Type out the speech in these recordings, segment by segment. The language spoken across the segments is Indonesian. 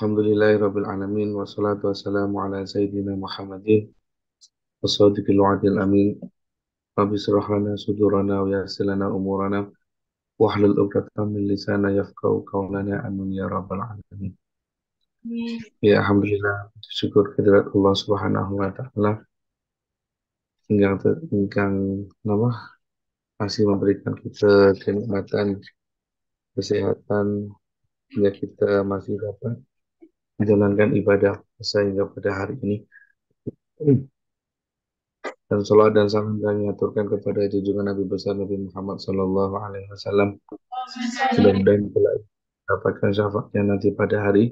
Alhamdulillahirabbil alamin wassalatu wassalamu ala sayyidina Muhammadin wassadiqil wa'dil amin. Rabbi shrah lana sudurana wa yassir lana umurana wahlul 'uqdatam min lisani yafqahu qawlana amin ya rabbal alamin. Ya alhamdulillah, syukur kehadirat Allah Subhanahu wa taala ingkang nama masih memberikan kita kenikmatan kesehatan hingga kita masih dapat menjalankan ibadah sehingga pada hari ini. Dan salawat dan salam kami aturkan kepada junjungan Nabi besar Nabi Muhammad Sallallahu Alaihi Wasallam. Mudah-mudahan kelak dapatkan syafaatnya nanti pada hari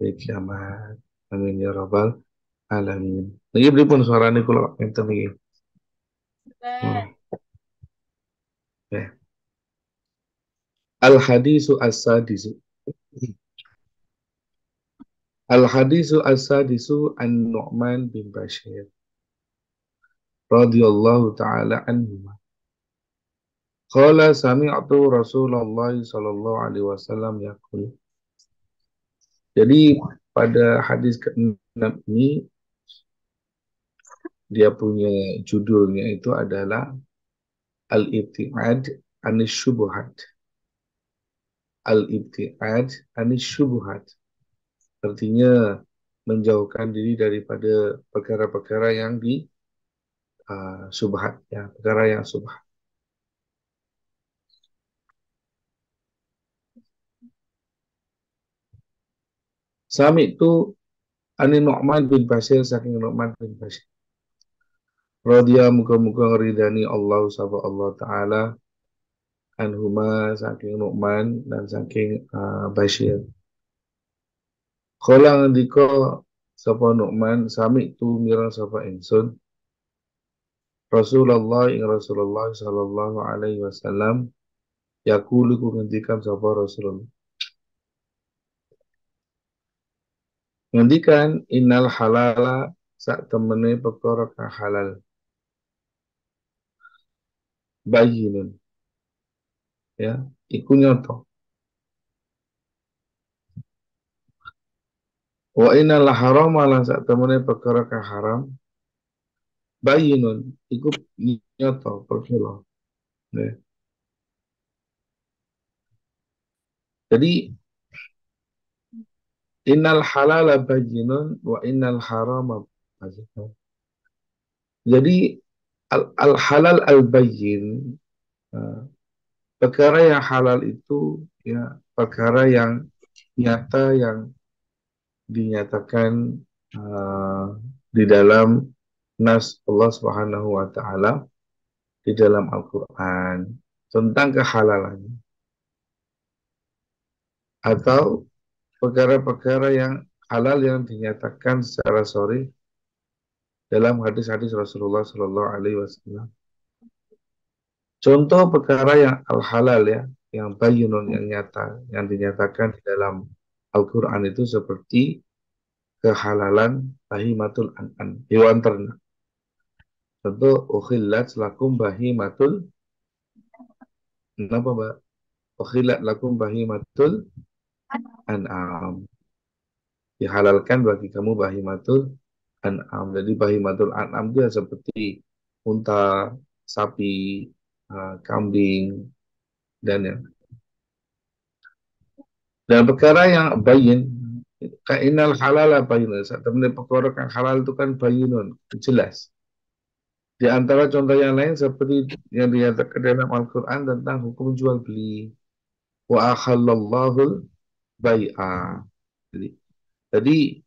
kiamat. Amin ya rabbal alamin. Lagi beri pun suara ini kalau enten lagi. Ya. Al hadisu as-sadisu. Al hadisu as-sadisu an Nu'man bin Bashir radhiyallahu taala anhu. Qala sami'tu Rasulullah sallallahu alaihi wasallam yaqul. Jadi pada hadis ke-6 ini dia punya judulnya itu adalah Al-Ibti'ad Anis Syubuhat. Al-Ibti'ad Anis Syubuhat. Artinya menjauhkan diri daripada perkara-perkara yang di syubhat, ya, perkara yang syubhat. Sami itu Ani Nu'man bin Bashir, saking Nu'man bin Bashir. Radhiya muka-muka ngeridani Allah sabah Allah Ta'ala anhuma, saking Nu'man dan saking Bashir. Kala ngendika sapa Nu'man, sami tu mirang sapa ingsun Rasulullah ing Rasulullah sallallahu alaihi wasallam yaqulu ku ngendikan sapa Rasulullah. Ngendikan innal halala sak temene perkara kang halal bayyinun, ya, iku nyata. Wa innal harama lan sak temene perkara kang haram bayyinun, iku nyata perkara. Ya. Jadi innal halala bayyinun wa innal harama bayyinun. Jadi al halal al bayyin, perkara yang halal itu ya perkara yang nyata, yang dinyatakan di dalam nas Allah Subhanahu wa taala di dalam Al-Qur'an tentang kehalalannya, atau perkara-perkara yang halal yang dinyatakan secara shar'i dalam hadis-hadis Rasulullah Sallallahu Alaihi Wasallam. Contoh perkara yang al-halal, ya, yang bayyinun, yang nyata, yang dinyatakan di dalam Al-Quran itu seperti kehalalan bahimatul an'am, hewan ternak. Contoh ukhillat lakum bahimatul, kenapa Mbak? Ukhillat lakum bahimatul an'am, dihalalkan bagi kamu bahimatul an'am. Jadi bahimatul an'am itu seperti unta, sapi, kambing, dan yang dan perkara yang bayin, kainal halal bayinun, sebenarnya perkara yang halal itu kan bayinun, jelas. Di antara contoh yang lain seperti yang dinyatakan dalam Al-Quran tentang hukum jual beli. Wa akhallallahu bai'a. Jadi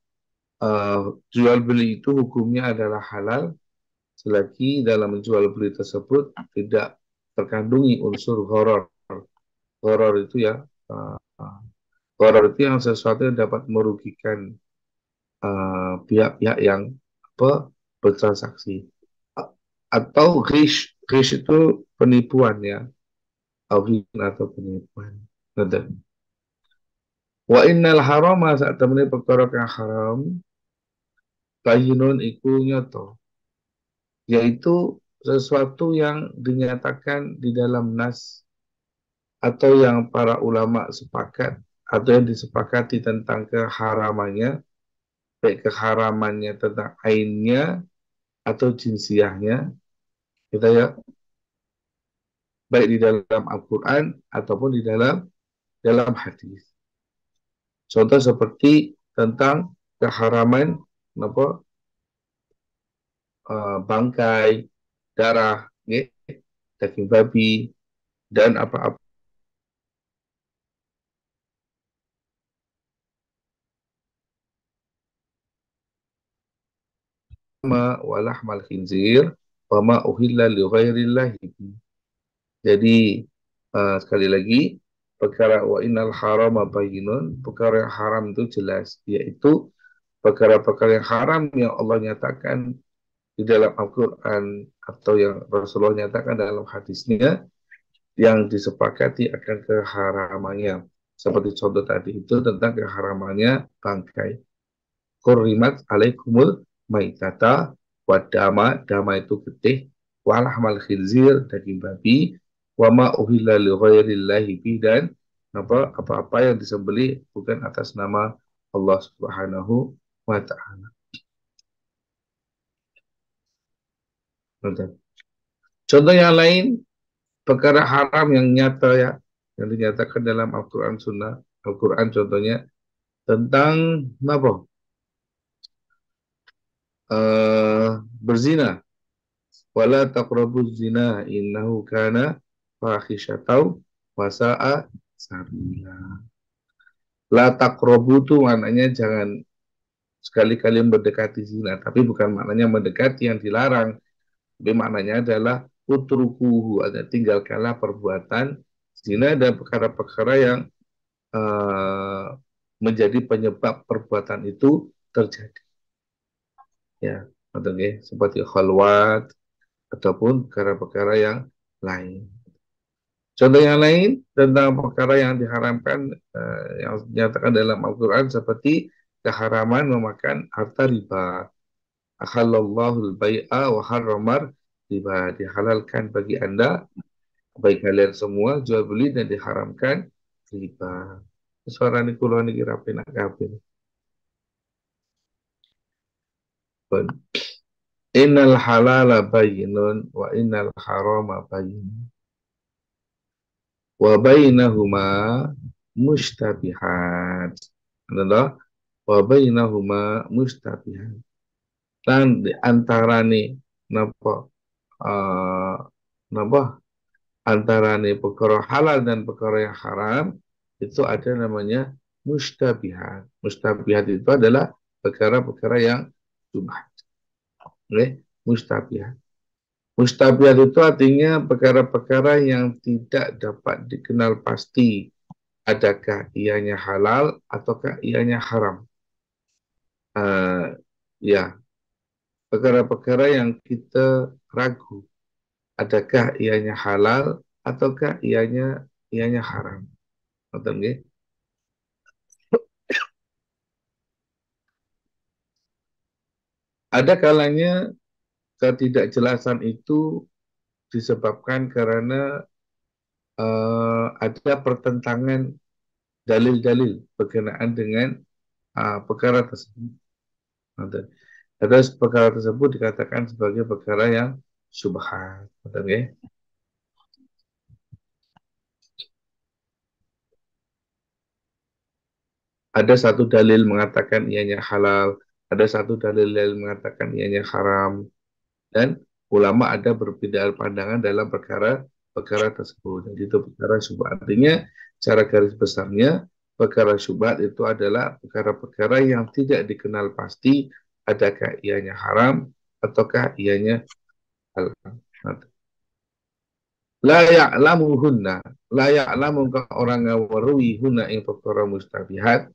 jual beli itu hukumnya adalah halal selagi dalam jual beli tersebut tidak terkandungi unsur gharar. Gharar itu ya, gharar itu yang sesuatu yang dapat merugikan pihak-pihak yang bertransaksi. Atau ghish itu penipuan, ya, atau penipuan. Wa innal harama saat temene perkara kang haram bayyinun iku nyata, yaitu sesuatu yang dinyatakan di dalam nas atau yang para ulama sepakat atau yang disepakati tentang keharamannya, baik keharamannya tentang ainnya atau jinsiahnya, kita ya, baik di dalam Al-Quran ataupun di dalam hadis. Contoh seperti tentang keharaman apa, bangkai, darah, ya, daging babi, dan apa-apa walahmal khinzir wa ma uhilla li ghairillahi. Jadi sekali lagi, perkara wa innal harama bayyinun, perkara yang haram itu jelas, yaitu perkara-perkara yang haram yang Allah nyatakan di dalam Al-Quran atau yang Rasulullah nyatakan dalam hadisnya yang disepakati akan keharamannya. Seperti contoh tadi itu tentang keharamannya bangkai. Kurimat alaikumul maitata wadama, dama itu getih, walahmal khinzir, daging babi, wama uhilla li ghairillahi bih, dan apa-apa yang disembelih bukan atas nama Allah Subhanahu wa taala. Contoh yang lain, perkara haram yang nyata ya, yang dinyatakan dalam Al-Quran Sunnah. Al-Quran contohnya tentang apa? Berzina. Wala taqrabuz zina innahu kana fahisyatau wasa'a sabila. La taqrabu itu maknanya jangan sekali-kali mendekati zina, tapi bukan maknanya mendekati yang dilarang, tapi maknanya adalah utrukuhu, ada tinggalkanlah perbuatan zina dan perkara-perkara yang menjadi penyebab perbuatan itu terjadi. Ya, atau seperti khalwat ataupun perkara-perkara yang lain. Contoh yang lain tentang perkara yang diharamkan yang dinyatakan dalam Al-Quran seperti keharaman memakan harta riba. Ahallallahu al-bai'a wa harramar riba. Dihalalkan bagi Anda, bagi kalian semua, jual beli dan diharamkan riba. Suara ni kulo ni kira penak kabeh. Innal halala bayyinun wa innal harama bayyinun wa bainahuma mustabihat. Adalah wa bainahuma mustabihat. Dan di antarane napa napa antarane perkara halal dan perkara yang haram itu ada namanya mustabihat. Mustabihat itu adalah perkara-perkara yang subhat. Mustabihat. Mustabihat itu artinya perkara-perkara yang tidak dapat dikenal pasti adakah ianya halal ataukah ianya haram. Ya, perkara-perkara yang kita ragu adakah ianya halal ataukah ianya haram. Betul nggih? Ada kalanya ketidakjelasan itu disebabkan karena ada pertentangan dalil-dalil berkenaan dengan perkara tersebut. Terus perkara tersebut dikatakan sebagai perkara yang syubhat. Betul nggih? Ada satu dalil mengatakan ianya halal, ada satu dalil mengatakan ianya haram, dan ulama ada berbeda pandangan dalam perkara tersebut. Jadi itu perkara syubhat. Artinya, secara garis besarnya, perkara syubhat itu adalah perkara-perkara yang tidak dikenal pasti adakah ianya haram ataukah ianya halal. La ya'lamuhunna, la ya'lamu orang ngawaruhi hunna ing perkara mustabihat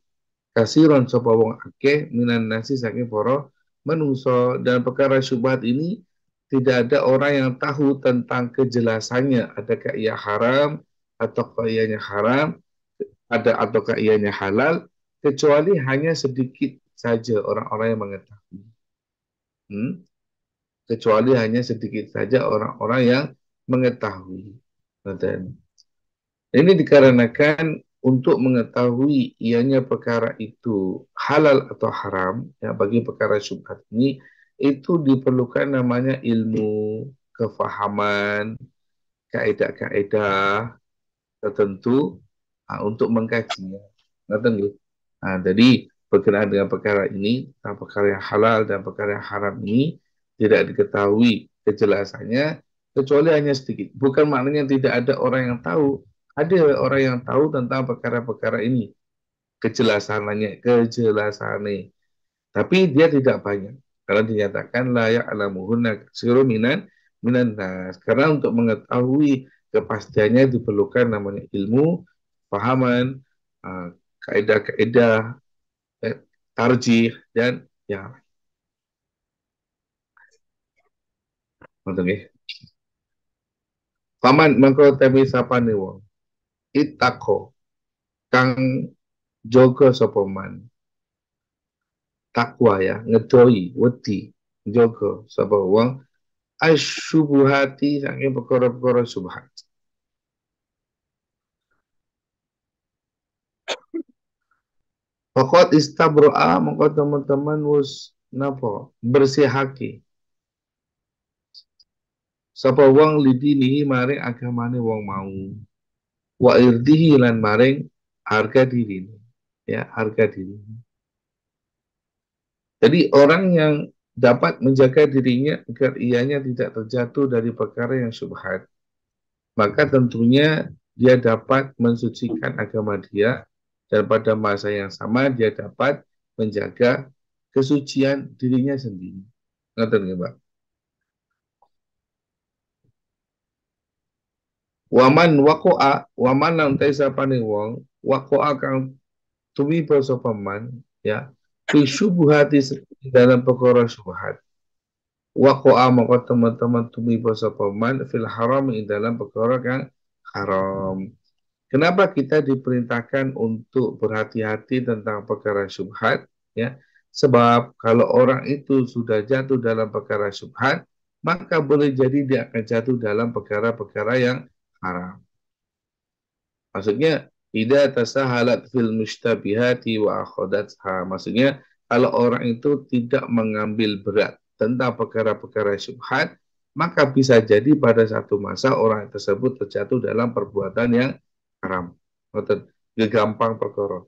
kasiron sapa wong akeh minan nasi saking para menungso, dan perkara syubhat ini tidak ada orang yang tahu tentang kejelasannya adakah ia haram ataukah ianya haram, ada ataukah ianya halal, kecuali hanya sedikit saja orang-orang yang mengetahui. Kecuali hanya sedikit saja orang-orang yang mengetahui. Dan ini dikarenakan untuk mengetahui ianya perkara itu halal atau haram, ya, bagi perkara syubhat ini, itu diperlukan namanya ilmu, kefahaman, kaedah-kaedah tertentu untuk mengkajinya. Ngerti nggih? Jadi berkenaan dengan perkara ini, perkara yang halal dan perkara yang haram ini tidak diketahui kejelasannya kecuali hanya sedikit. Bukan maknanya tidak ada orang yang tahu, ada orang yang tahu tentang perkara-perkara ini, kejelasannya, tapi dia tidak banyak. Karena dinyatakan layak alamuhunna katsiru minan nas. Karena untuk mengetahui kepastiannya diperlukan namanya ilmu, pahaman, uh, kaidah-kaidah, tarjih dan ya, ngoten nggih. Paman mangko temi sapane wong. Itako kang jaga sapa man. Takwa ya, ngedoi, wedi, jaga sapa wong asyubuhati saking perkara-perkara subhat. Fakot istabro'a maka teman-teman wus napa bersihake sapa wong lidinihi maring agamane wong mau wa irdihi lan maring harga diri, ya, harga diri. Jadi orang yang dapat menjaga dirinya agar ianya tidak terjatuh dari perkara yang syubhat, maka tentunya dia dapat mensucikan agama dia, dan pada masa yang sama dia dapat menjaga kesucian dirinya sendiri. Ngoten nggih, Pak. Waman lan sapane wong waqa'a kang tumiba sapa man, ya, fi syubhati dalam perkara syubhat. Waqa'a maka teman-teman tumiba sapa man fil haram dalam perkara kang haram. Kenapa kita diperintahkan untuk berhati-hati tentang perkara syubhat? Ya, sebab kalau orang itu sudah jatuh dalam perkara syubhat, maka boleh jadi dia akan jatuh dalam perkara-perkara yang haram. Maksudnya, tidak tasahalat fil mustabihati wa akhadatha. Maksudnya, kalau orang itu tidak mengambil berat tentang perkara-perkara syubhat, maka bisa jadi pada satu masa orang tersebut terjatuh dalam perbuatan yang haram. Gampang perkara.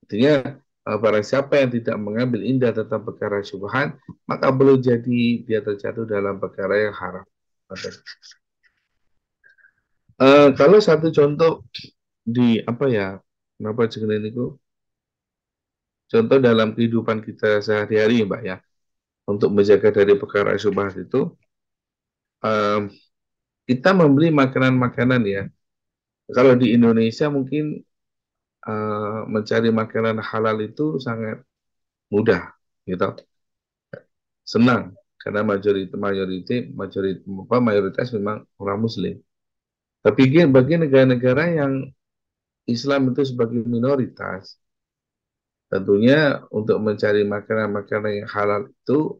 Artinya, barang siapa yang tidak mengambil indah tentang perkara syubhat, maka boleh jadi dia terjatuh dalam perkara yang haram. Kalau satu contoh di apa ya, kenapa jenengan itu, contoh dalam kehidupan kita sehari-hari, Mbak, ya, untuk menjaga dari perkara syubhat itu, um, kita membeli makanan-makanan, ya. Kalau di Indonesia mungkin mencari makanan halal itu sangat mudah, gitu, senang karena mayoritas memang orang Muslim. Tapi bagi negara-negara yang Islam itu sebagai minoritas, tentunya untuk mencari makanan-makanan yang halal itu,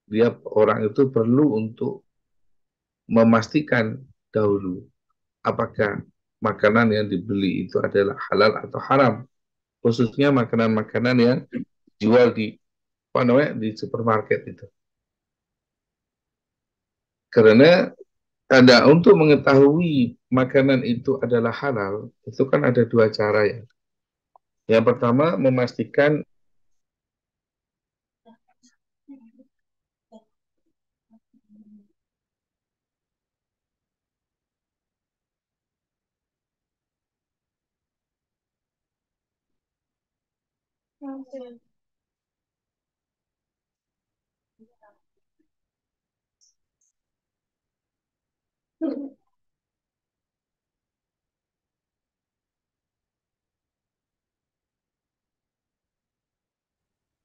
dia orang itu perlu untuk memastikan dahulu apakah makanan yang dibeli itu adalah halal atau haram, khususnya makanan-makanan yang jual di apa namanya di supermarket itu. Karena untuk mengetahui makanan itu adalah halal, itu kan ada dua cara, ya. Yang pertama, memastikan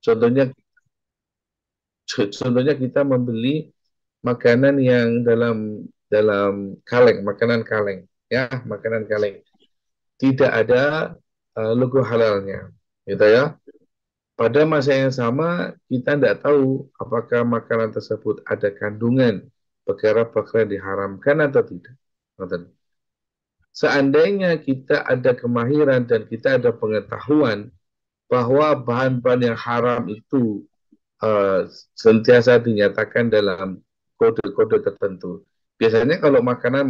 contohnya contohnya kita membeli makanan yang dalam dalam kaleng, makanan kaleng, ya, makanan kaleng. Tidak ada logo halalnya, gitu ya. Pada masa yang sama, kita tidak tahu apakah makanan tersebut ada kandungan perkara-perkara diharamkan atau tidak. Seandainya kita ada kemahiran dan kita ada pengetahuan bahwa bahan-bahan yang haram itu sentiasa dinyatakan dalam kode-kode tertentu. Biasanya kalau makanan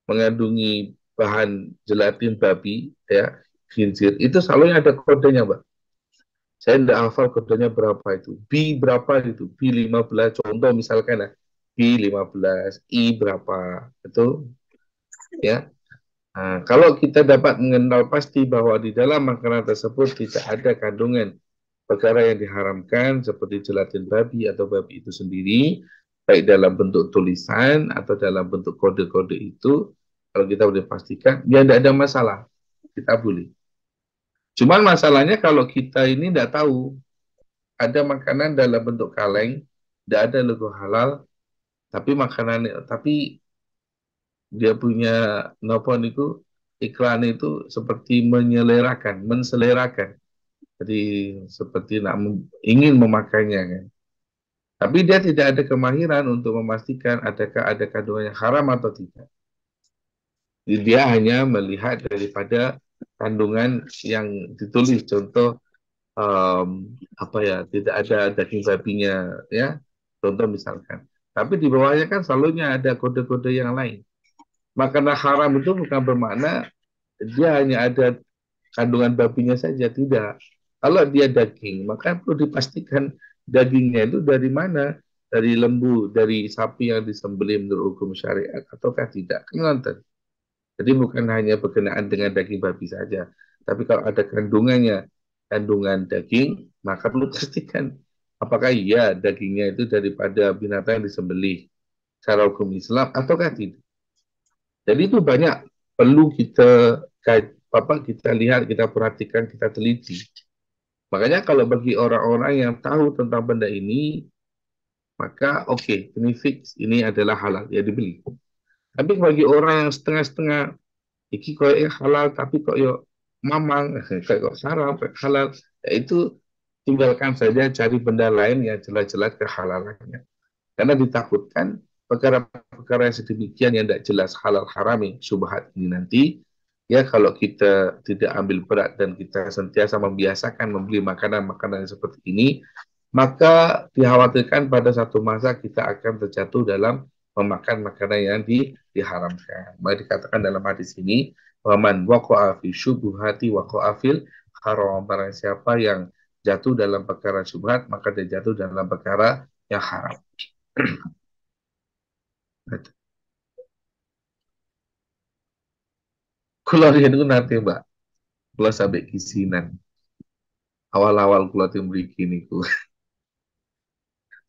mengandungi bahan gelatin babi, ya, khinzir, itu selalu ada kodenya, Mbak. Saya tidak hafal kodenya berapa itu. B berapa itu? B15, contoh misalkan ya. B15, I berapa. Itu ya. Nah, kalau kita dapat mengenal pasti bahwa di dalam makanan tersebut tidak ada kandungan perkara yang diharamkan seperti gelatin babi atau babi itu sendiri, baik dalam bentuk tulisan atau dalam bentuk kode-kode itu, kalau kita boleh pastikan, ya tidak ada masalah, kita boleh. Cuman masalahnya kalau kita ini tidak tahu, ada makanan dalam bentuk kaleng, tidak ada logo halal, tapi dia punya nopon itu iklan itu seperti menselerakan. Jadi seperti ingin memakainya kan. Tapi dia tidak ada kemahiran untuk memastikan adakah ada kandungan yang haram atau tidak. Jadi dia hanya melihat daripada kandungan yang ditulis. Contoh apa ya, tidak ada daging babinya ya. Contoh misalkan. Tapi di bawahnya kan selalunya ada kode-kode yang lain. Makanan haram itu bukan bermakna dia hanya ada kandungan babinya saja, tidak. Kalau dia daging, maka perlu dipastikan dagingnya itu dari mana? Dari lembu, dari sapi yang disembelih menurut hukum syariat, ataukah tidak? Kan. Jadi bukan hanya berkenaan dengan daging babi saja. Tapi kalau ada kandungan daging, maka perlu pastikan apakah iya dagingnya itu daripada binatang yang disembelih secara hukum Islam ataukah tidak. Jadi itu banyak perlu kita lihat, kita perhatikan, kita teliti. Makanya kalau bagi orang-orang yang tahu tentang benda ini, maka oke, ini fix, ini adalah halal, ya dibeli. Tapi bagi orang yang setengah-setengah, iki kok halal, tapi kok yo mamang, kayak kok haram, halal, ya itu tinggalkan saja, cari benda lain yang jelas-jelas kehalalannya. Karena ditakutkan perkara-perkara yang sedemikian yang tidak jelas halal harami subhat ini nanti, ya kalau kita tidak ambil berat dan kita sentiasa membiasakan membeli makanan-makanan seperti ini, maka dikhawatirkan pada satu masa kita akan terjatuh dalam memakan makanan yang diharamkan. Maka dikatakan dalam hadis ini, waman waqa'a fi syubuhati waqa'a fil haram. Barang siapa yang jatuh dalam perkara syubhat, maka dia jatuh dalam perkara yang haram. Kalau itu nanti Mbak, kalau sampai kisinan. Awal-awal kalau tim beri niku.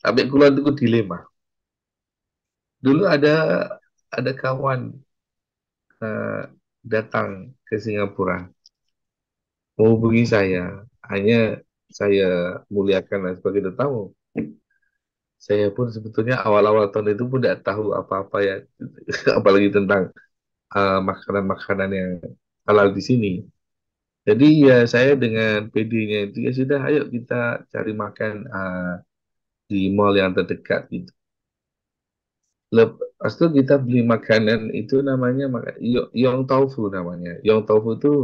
Sampai kalau itu dilema. Dulu ada kawan uh, datang ke Singapura, menghubungi saya. Hanya saya muliakan sebagai tetamu. Saya pun sebetulnya awal-awal tahun itu pun tidak tahu apa-apa ya, apalagi tentang makanan-makanan yang halal di sini. Jadi ya saya dengan PD-nya itu ya sudah, ayo kita cari makan di mall yang terdekat gitu. Lepas itu kita beli makanan itu namanya Yong Tofu namanya. Yong Tofu itu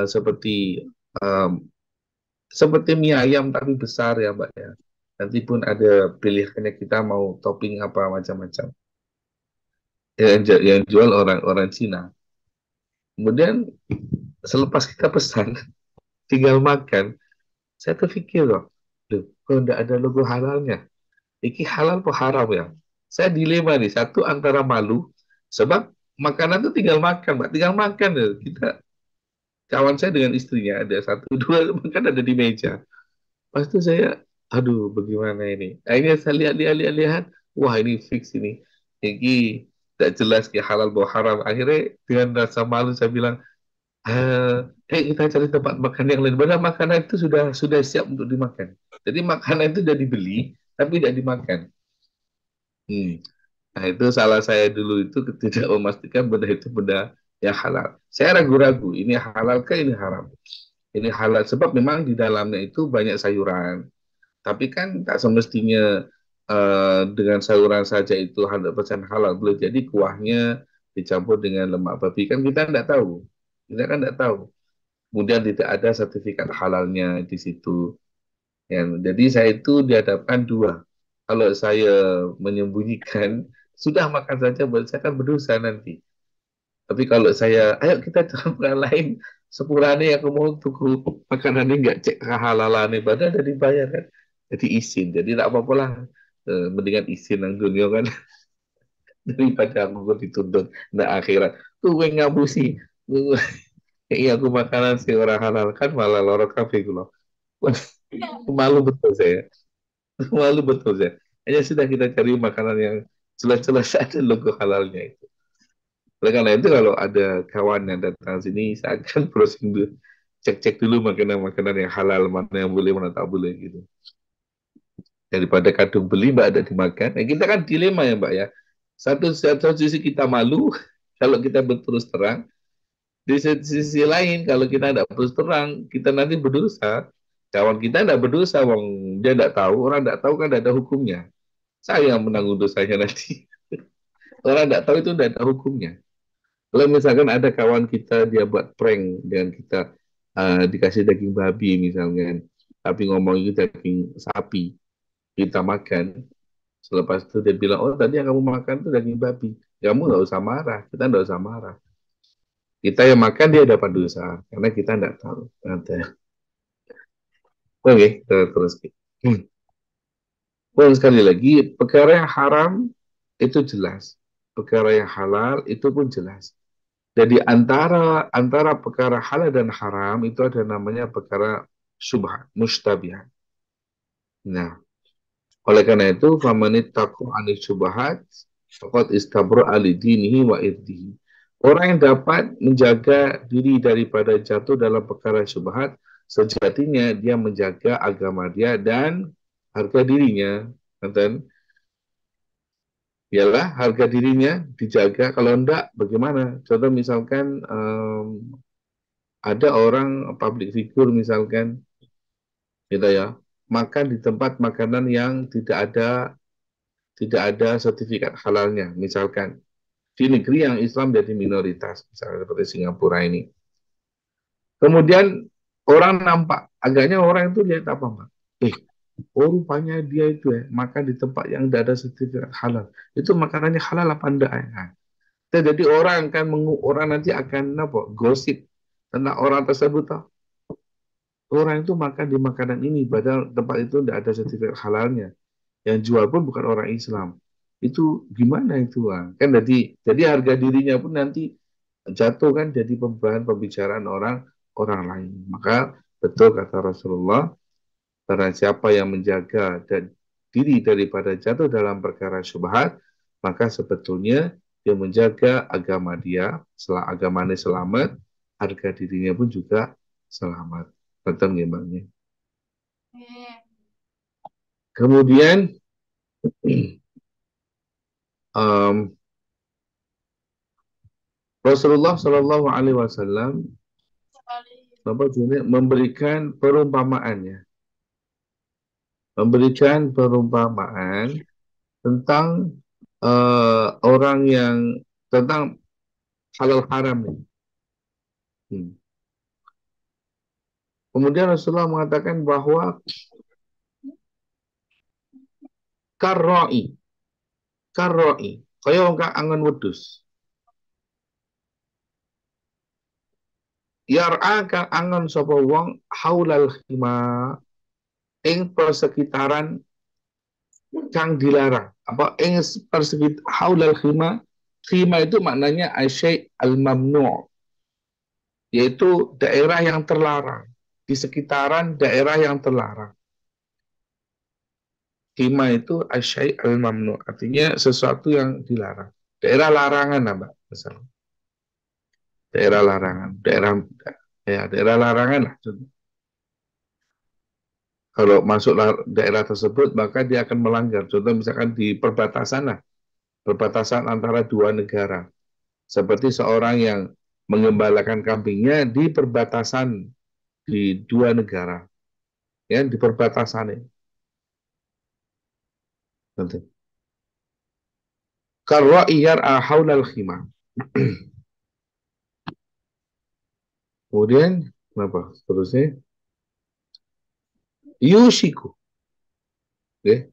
seperti um, seperti mie ayam tapi besar ya Mbak ya. Nanti pun ada pilihannya kita mau topping apa macam-macam. Yang jual orang-orang Cina. Kemudian selepas kita pesan, tinggal makan, saya terpikir loh, kok tidak ada logo halalnya? Iki halal apa haram ya? Saya dilema nih, satu antara malu, sebab makanan itu tinggal makan, Mbak. Tinggal makan ya. Kawan saya dengan istrinya, ada satu, dua, makan ada di meja. Pas itu saya, aduh, bagaimana ini? Akhirnya saya lihat, wah ini fix ini. Ini tidak jelas kayak halal atau haram. Akhirnya dengan rasa malu saya bilang, kita cari tempat makan yang lain. Padahal makanan itu sudah siap untuk dimakan. Jadi makanan itu sudah dibeli, tapi tidak dimakan. Hmm. Nah, itu salah saya dulu itu tidak memastikan benda itu benda yang halal. Saya ragu-ragu, ini halal ke ini haram? Ini halal sebab memang di dalamnya itu banyak sayuran. Tapi kan tak semestinya dengan sayuran saja itu 100% halal. Boleh jadi kuahnya, dicampur dengan lemak babi, kan kita tidak tahu. Kita kan tidak tahu. Kemudian tidak ada sertifikat halalnya di situ. Ya, jadi saya itu dihadapkan dua. Kalau saya menyembunyikan, sudah makan saja, buat saya kan berdosa nanti. Tapi kalau saya, ayo kita cara lain, sepurane aku mau tuku makanan ini nggak cek kehalalan ibadah udah dibayar kan. Jadi izin, jadi tak apa-apa lah. Mendingan izin nang dunia kan daripada aku dituntut nah akhirat. Tuh gue ngabusi. Iya aku makanan si orang halal kan malah lorok kafe gue loh. Wah, malu betul saya. Malu betul saya. Hanya sudah kita cari makanan yang jelas-jelas ada logo halalnya itu. Oleh karena itu kalau ada kawan yang datang sini, saya akan browsing dulu, cek-cek dulu makanan-makanan yang halal, mana yang boleh, mana tak boleh gitu. Daripada kadung beli, Mbak, ada dimakan. Nah, kita kan dilema ya, Mbak ya. Satu sisi kita malu kalau kita berterus terang. Di sisi lain, kalau kita tidak berterus terang, kita nanti berdosa. Kawan kita tidak berdosa, wong dia tidak tahu, orang tidak tahu kan tidak ada hukumnya. Saya yang menanggung dosanya nanti. Orang tidak tahu itu tidak ada hukumnya. Kalau misalkan ada kawan kita dia buat prank dengan kita dikasih daging babi misalnya, tapi ngomong itu daging sapi, kita makan. Selepas itu dia bilang, oh tadi yang kamu makan itu daging babi. Kamu nggak usah marah, kita nggak usah marah. Kita yang makan dia dapat dosa karena kita nggak tahu. Oke, terus. Pun sekali lagi, perkara yang haram itu jelas. Perkara yang halal itu pun jelas. Jadi antara antara perkara halal dan haram itu ada namanya perkara syubhat, mustabihat. Nah, oleh karena itu, faman ittaqa 'anil syubhat faqad istabra li dinihi wa irdihi. Orang yang dapat menjaga diri daripada jatuh dalam perkara syubhat, sejatinya dia menjaga agama dia dan harga dirinya. Nonton, ialah harga dirinya dijaga. Kalau enggak, bagaimana? Contoh misalkan ada orang public figure misalkan gitu ya makan di tempat makanan yang tidak ada sertifikat halalnya misalkan di negeri yang Islam jadi minoritas misalnya seperti Singapura ini kemudian orang nampak agaknya orang itu lihat apa Mbak eh oh rupanya dia itu ya makan di tempat yang tidak ada sertifikat halal itu makanannya halal apa enggak ya nah, jadi orang nanti akan apa gosip tentang orang tersebut orang itu makan di makanan ini, padahal tempat itu tidak ada sertifikat halalnya. Yang jual pun bukan orang Islam. Itu gimana itu, Bang? Kan jadi harga dirinya pun nanti jatuh kan jadi bahan pembicaraan orang orang lain. Maka betul kata Rasulullah, barang siapa yang menjaga diri daripada jatuh dalam perkara syubhat, maka sebetulnya dia menjaga agama dia, setelah agamanya selamat, harga dirinya pun juga selamat. Betul gimana? Kemudian um, Rasulullah Shallallahu Alaihi Wasallam memberikan perumpamaannya, memberikan perumpamaan tentang orang yang tentang halal haram ini. Hmm. Kemudian Rasulullah mengatakan bahwa karroi, karroi, kaya orang angan wedus. Yar'a kang angon sapa wong haulal khima ing persekitaran kang dilarang. Apa ing persekitaran haulal khima? Khima itu maknanya asyai al-mamnu', yaitu daerah yang terlarang, di sekitaran daerah yang terlarang. Khima itu asyai al-mamnu', artinya sesuatu yang dilarang. Daerah larangan, Mbak, misalnya. Daerah larangan, daerah larangan lah. Kalau masuk daerah tersebut, maka dia akan melanggar. Contoh misalkan di perbatasan lah, perbatasan antara dua negara. Seperti seorang yang mengembalakan kambingnya di perbatasan di dua negara, ya di perbatasan ini. Karwa iyar haulal khimah. Kemudian kenapa? Terusnya Yushiku, ya.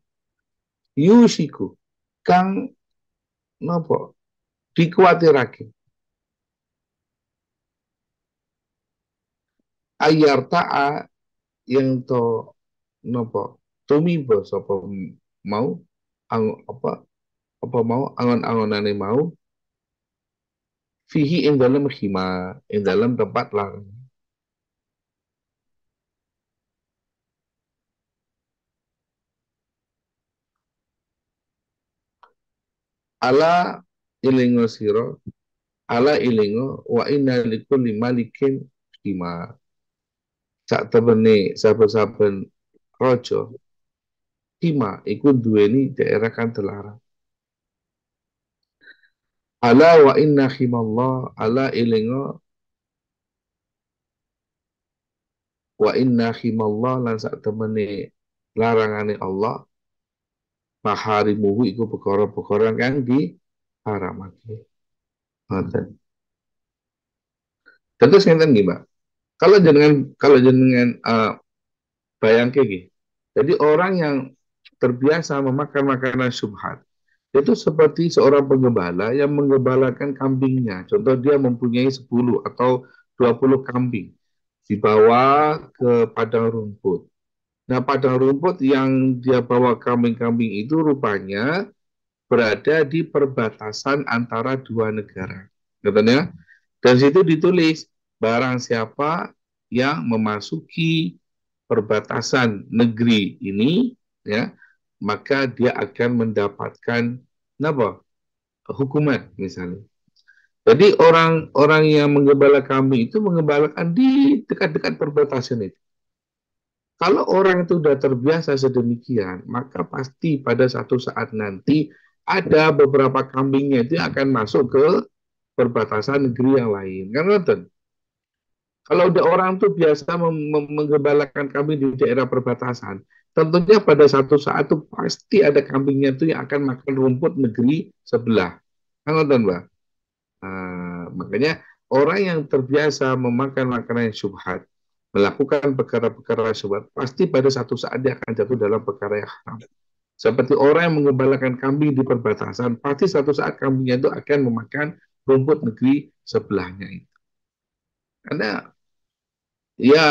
Yushiku, kang napa? Dikuatirake. Ayarta'a yang to napa? Tumiba sapa mau apa mau angon-angonane mau fihi ing dalam khima ing dalam tempat larang. Ala ilingo siro, ala ilingo wa inna likulli malikin khima. Sak temene saben-saben raja khima iku duweni daerah kan terlarang. Ala wa inna khimallah ala ilingo wa inna khimallah lan sak temene larangane Allah maharimuhu iku perkara-perkara kang diharamake. Ngoten. Terus ngenten nggih, Mbak. Kalau jenengan bayangke nggih. Jadi orang yang terbiasa memakan makanan syubhat itu seperti seorang penggembala yang menggembalakan kambingnya. Contoh dia mempunyai 10 atau 20 kambing dibawa ke padang rumput. Nah, padang rumput yang dia bawa kambing-kambing itu rupanya berada di perbatasan antara dua negara. Katanya, dan situ ditulis barang siapa yang memasuki perbatasan negeri ini, ya, maka dia akan mendapatkan apa? Hukuman misalnya. Jadi orang-orang yang menggembala kambing itu menggembalakan di dekat-dekat perbatasan itu. Kalau orang itu sudah terbiasa sedemikian, maka pasti pada satu saat nanti ada beberapa kambingnya itu akan masuk ke perbatasan negeri yang lain. Kan nonton? Kalau udah orang tuh biasa menggembalakan kambing di daerah perbatasan, tentunya pada satu saat tuh pasti ada kambingnya tuh yang akan makan rumput negeri sebelah. Kan nonton, Mbak? Makanya orang yang terbiasa memakan makanan yang syubhat, melakukan perkara-perkara syubhat, pasti pada satu saat dia akan jatuh dalam perkara yang haram. Seperti orang yang mengembalakan kambing di perbatasan, pasti satu saat kambingnya itu akan memakan rumput negeri sebelahnya itu.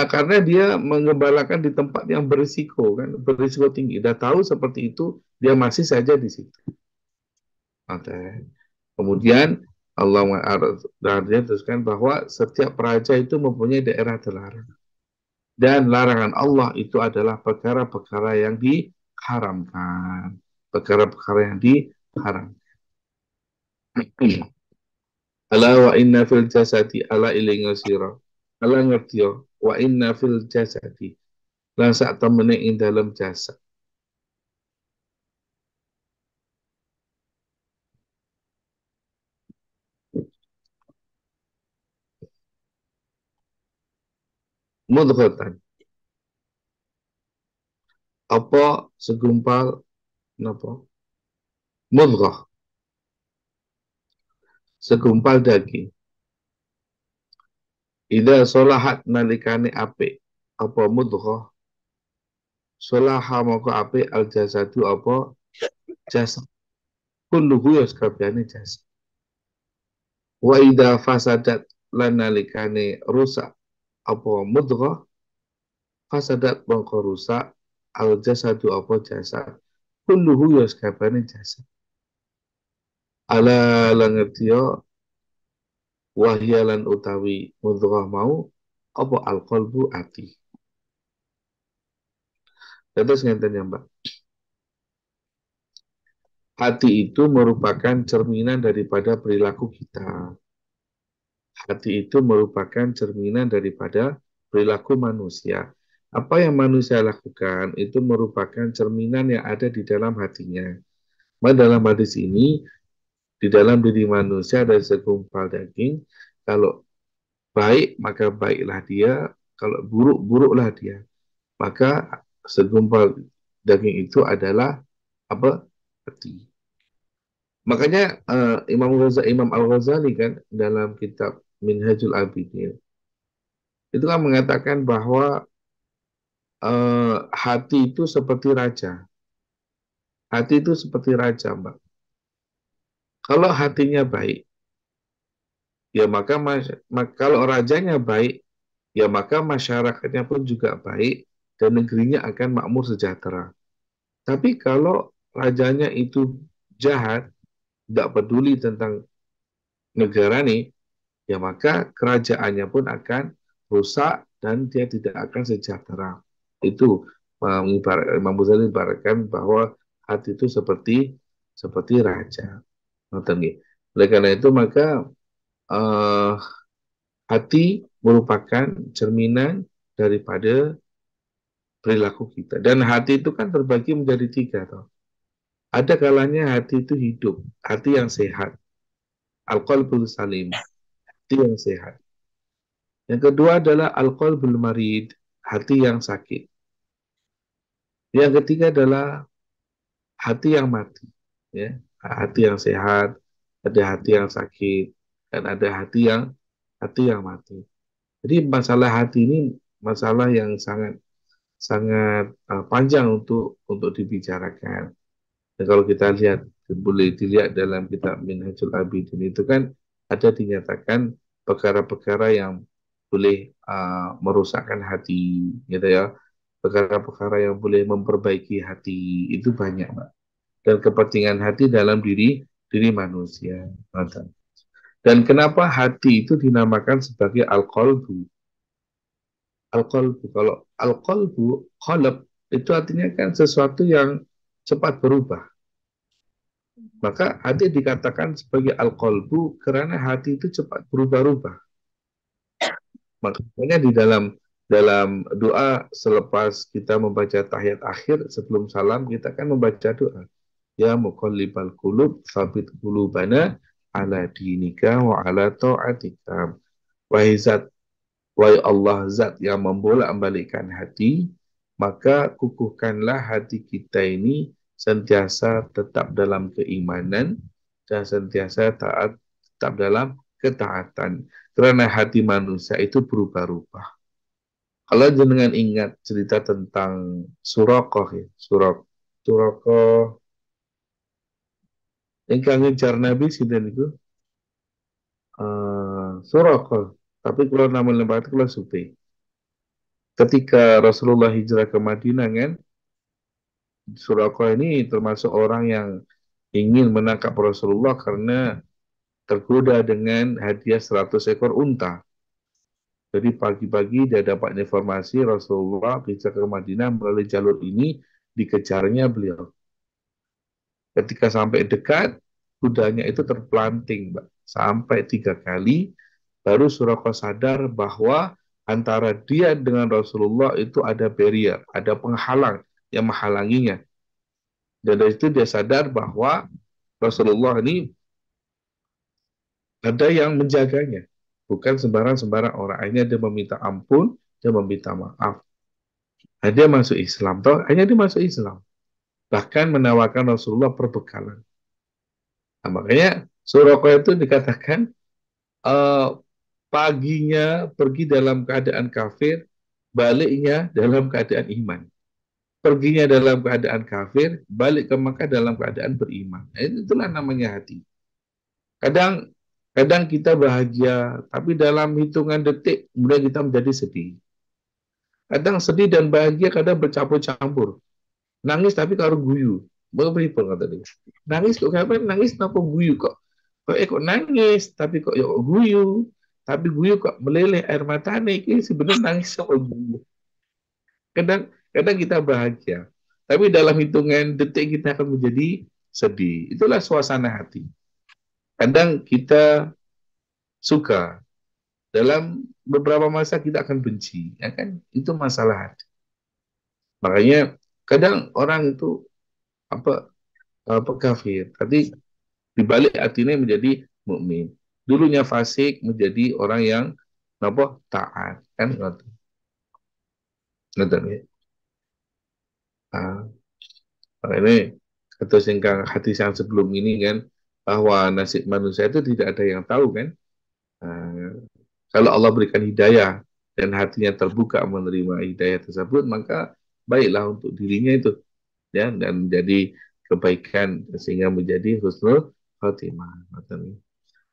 Karena dia mengembalakan di tempat yang berisiko kan, berisiko tinggi. Dia tahu seperti itu, dia masih saja di situ. Okay. Kemudian Allah teruskan bahwa setiap raja itu mempunyai daerah terlarang. Dan larangan Allah itu adalah perkara-perkara yang diharamkan. Perkara-perkara yang diharamkan. Ala wa inna fil jasadi ala ilinga sira. Ala ngerti yo. Wa inna fil jasadi. Lan sak temene ing dalam jasad. Mudghatan. Apa segumpal napa? Mudghah. Segumpal daging. Ida solahat nalikane apik. Apa mudghah? Solaha moko apik al jasadu apa jasad. Kulluhu ya sekabehane jasad. Wa ida fasadat lan nalikane rusak apa mudghah fasadat moko rusak al jasadu apa jasad. Kulluhu ya sekabehane jasad. Ala langertiyo wahyalan utawi mudghah mau apa al-qalbu ati. Terus ngenten ya, Mbak. Hati itu merupakan cerminan daripada perilaku kita. Hati itu merupakan cerminan daripada perilaku manusia. Apa yang manusia lakukan itu merupakan cerminan yang ada di dalam hatinya. Maka dalam hadis ini, di dalam diri manusia ada segumpal daging. Kalau baik, maka baiklah dia. Kalau buruk, buruklah dia. Maka segumpal daging itu adalah apa? Hati. Makanya Imam Al-Ghazali kan dalam kitab Minhajul Abidin itu kan mengatakan bahwa hati itu seperti raja. Hati itu seperti raja, Mbak. Kalau hatinya baik, ya kalau rajanya baik, ya maka masyarakatnya pun juga baik dan negerinya akan makmur sejahtera. Tapi kalau rajanya itu jahat, tidak peduli tentang negara nih, ya maka kerajaannya pun akan rusak dan dia tidak akan sejahtera. Itu Imam Ghazali ibaratkan bahwa hati itu seperti raja. Oleh karena itu maka eh, hati merupakan cerminan daripada perilaku kita. Dan hati itu kan terbagi menjadi tiga. Toh. Ada kalanya hati itu hidup, hati yang sehat. Al-qalbul salim, hati yang sehat. Yang kedua adalah al-qalbul marid, hati yang sakit. Yang ketiga adalah hati yang mati. Ya. Hati yang sehat, ada hati yang sakit, dan ada hati yang mati. Jadi masalah hati ini masalah yang sangat sangat panjang untuk dibicarakan. Dan kalau kita lihat, boleh dilihat dalam kitab Minhajul Abidin itu kan ada dinyatakan perkara-perkara yang boleh merusakkan hati, gitu ya. Perkara-perkara yang boleh memperbaiki hati itu banyak, Pak. Dan kepentingan hati dalam diri manusia. Dan kenapa hati itu dinamakan sebagai al-qalbu? Al-qalbu, kalau al-qalbu, qalb, itu artinya kan sesuatu yang cepat berubah. Maka hati dikatakan sebagai al-qalbu karena hati itu cepat berubah-ubah. Makanya di dalam doa selepas kita membaca tahiyat akhir sebelum salam kita kan membaca doa. Ya muqallibal qulub tsabbit qulubana ala dinika wa ala ta'atika. Wahai zat, wahai Allah zat yang membolak-balikkan hati, maka kukuhkanlah hati kita ini sentiasa tetap dalam keimanan dan sentiasa tetap dalam ketaatan. Karena hati manusia itu berubah-ubah. Kalau jenengan ingat cerita tentang Surakoh ya, Surakoh yang ngejar Nabi sinten itu Surakoh. Tapi kalau nama lembaga itu kalau supi. Ketika Rasulullah hijrah ke Madinah kan, Surakoh ini termasuk orang yang ingin menangkap Rasulullah karena tergoda dengan hadiah 100 ekor unta. Jadi pagi-pagi dia dapat informasi Rasulullah hijrah ke Madinah melalui jalur ini dikejarnya beliau. Ketika sampai dekat, kudanya itu terpelanting, Mbak. Sampai 3 kali, baru Surakoh sadar bahwa antara dia dengan Rasulullah itu ada barrier, ada penghalang yang menghalanginya. Dan dari itu dia sadar bahwa Rasulullah ini ada yang menjaganya. Bukan sembarang-sembarang orang. Akhirnya dia meminta ampun, dia meminta maaf. Nah, dia masuk Islam. Hanya dia masuk Islam. Bahkan menawarkan Rasulullah perbekalan. Nah, makanya Surakoh itu dikatakan uh, paginya pergi dalam keadaan kafir, baliknya dalam keadaan iman. Perginya dalam keadaan kafir, balik ke Makkah dalam keadaan beriman. Nah, itulah namanya hati. Kadang kadang kita bahagia, tapi dalam hitungan detik kemudian kita menjadi sedih. Kadang sedih dan bahagia kadang bercampur-campur. Nangis tapi karo guyu. Beberapa kata dia. Nangis kok kapan? Nangis kenapa guyu kok? Kok nangis tapi kok yuk guyu. Tapi guyu kok meleleh air mata nih. Ini sebenarnya nangis sama guyu. Kadang kadang kita bahagia. Tapi dalam hitungan detik kita akan menjadi sedih. Itulah suasana hati. Kadang kita suka, dalam beberapa masa kita akan benci, ya kan? Itu masalah hati. Makanya kadang orang itu apa kafir, tapi dibalik hatinya menjadi mukmin. Dulunya fasik menjadi orang yang apa taat, kan? Ngerti ya? Ah, ini atau singkang hati yang sebelum ini kan bahwa nasib manusia itu tidak ada yang tahu kan. Nah, kalau Allah berikan hidayah dan hatinya terbuka menerima hidayah tersebut, maka baiklah untuk dirinya itu, ya, dan jadi kebaikan sehingga menjadi husnul khotimah.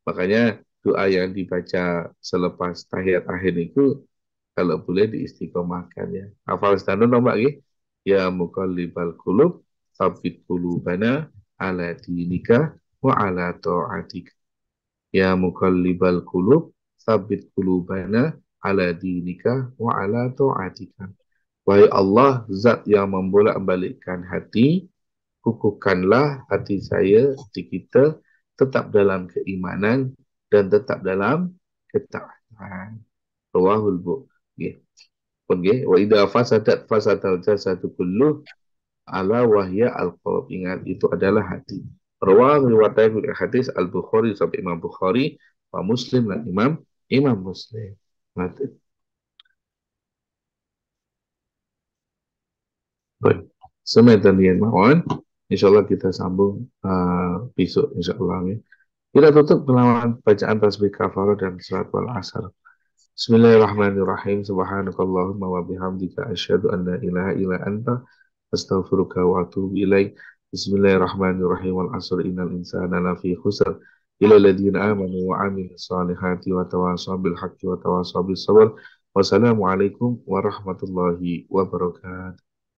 Makanya doa yang dibaca selepas tahiyat akhir itu kalau boleh diistiqomahkan ya. Hafal standar nombak lagi. Ya muqallibal qulub, tsabbit qulubana ala dinika wa ala ta'atik. Ya muqallibal qulub, tsabbit qulubana ala dinika wa ala ta'atika. Wahai Allah, zat yang membolak-balikkan hati, kukuhkanlah hati saya, hati kita tetap dalam keimanan dan tetap dalam ketaatan. Rawahul Bukhari. Okey, wa idza fasadat fasadal jasadu kullu ala wahya al-qalb. Ingat itu adalah hati. Rawah riwayat hadis Al-Bukhari sampai Imam Bukhari, wa Muslim dan Imam Muslim. Mati. Baik. Semetan yang mawon. InsyaAllah kita sambung besok insyaAllah. Kita tutup dengan bacaan tasbih kafarah dan surat wal asar. Bismillahirrahmanirrahim. Subhanakallahumma wa bihamdika asyhadu an la ilaha illa anta astaghfiruka wa atubu ilaik. Bismillahirrahmanirrahim. Wal asr innal insana lafi khusr. Illa alladziina amanu wa 'amilus solihati wa tawassaw bil haqqi wa tawassaw bis sabr. Wassalamualaikum warahmatullahi wabarakatuh.